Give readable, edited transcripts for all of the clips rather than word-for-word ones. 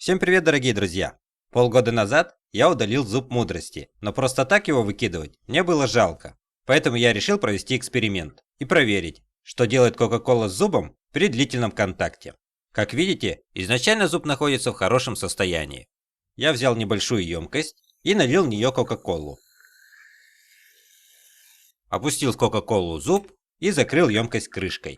Всем привет, дорогие друзья! Полгода назад я удалил зуб мудрости, но просто так его выкидывать мне было жалко. Поэтому я решил провести эксперимент и проверить, что делает Coca-Cola с зубом при длительном контакте. Как видите, изначально зуб находится в хорошем состоянии. Я взял небольшую емкость и налил в нее Coca-Colу. Опустил в Coca-Colу зуб и закрыл емкость крышкой.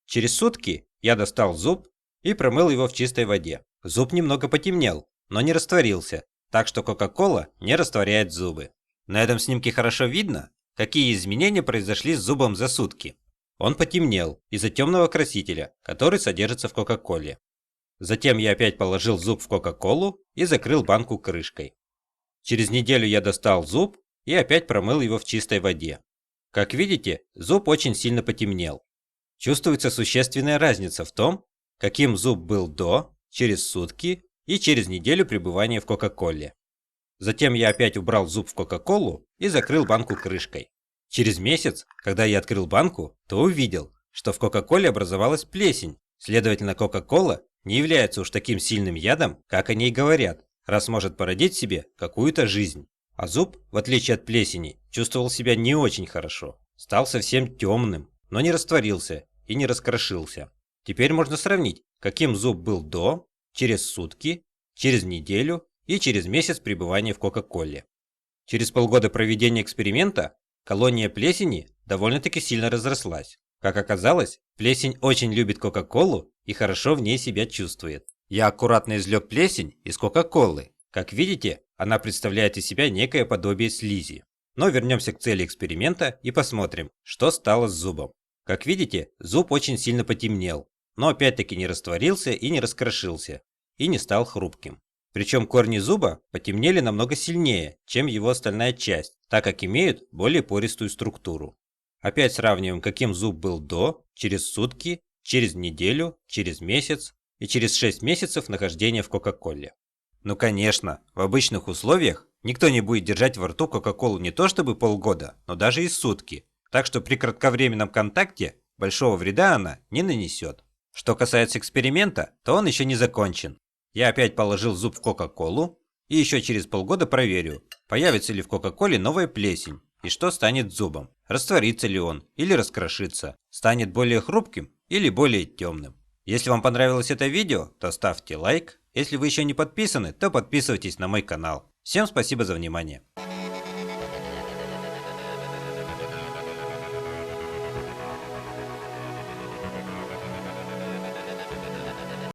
Через сутки я достал зуб и промыл его в чистой воде. Зуб немного потемнел, но не растворился, так что Coca-Cola не растворяет зубы. На этом снимке хорошо видно, какие изменения произошли с зубом за сутки. Он потемнел из-за темного красителя, который содержится в Coca-Colе. Затем я опять положил зуб в Coca-Colу и закрыл банку крышкой. Через неделю я достал зуб и опять промыл его в чистой воде. Как видите, зуб очень сильно потемнел. Чувствуется существенная разница в том, каким зуб был до, через сутки и через неделю пребывания в Coca-Colе. Затем я опять убрал зуб в Coca-Colу и закрыл банку крышкой. Через месяц, когда я открыл банку, то увидел, что в Coca-Colе образовалась плесень. Следовательно, Coca-Cola не является уж таким сильным ядом, как о ней говорят, раз может породить в себе какую-то жизнь. А зуб, в отличие от плесени, чувствовал себя не очень хорошо. Стал совсем темным, но не растворился и не раскрошился. Теперь можно сравнить, каким зуб был до, через сутки, через неделю и через месяц пребывания в Coca-Colе. Через полгода проведения эксперимента колония плесени довольно-таки сильно разрослась. Как оказалось, плесень очень любит Coca-Colу и хорошо в ней себя чувствует. Я аккуратно извлек плесень из Coca-Colы. Как видите, она представляет из себя некое подобие слизи. Но вернемся к цели эксперимента и посмотрим, что стало с зубом. Как видите, зуб очень сильно потемнел, но опять-таки не растворился и не раскрошился, и не стал хрупким. Причем корни зуба потемнели намного сильнее, чем его остальная часть, так как имеют более пористую структуру. Опять сравниваем, каким зуб был до, через сутки, через неделю, через месяц и через 6 месяцев нахождения в Coca-Colе. Ну конечно, в обычных условиях никто не будет держать во рту Coca-Colу не то чтобы полгода, но даже и сутки. Так что при кратковременном контакте большого вреда она не нанесет. Что касается эксперимента, то он еще не закончен. Я опять положил зуб в Coca-Colу и еще через полгода проверю, появится ли в Coca-Colе новая плесень и что станет с зубом. Растворится ли он или раскрошится, станет более хрупким или более темным. Если вам понравилось это видео, то ставьте лайк. Если вы еще не подписаны, то подписывайтесь на мой канал. Всем спасибо за внимание.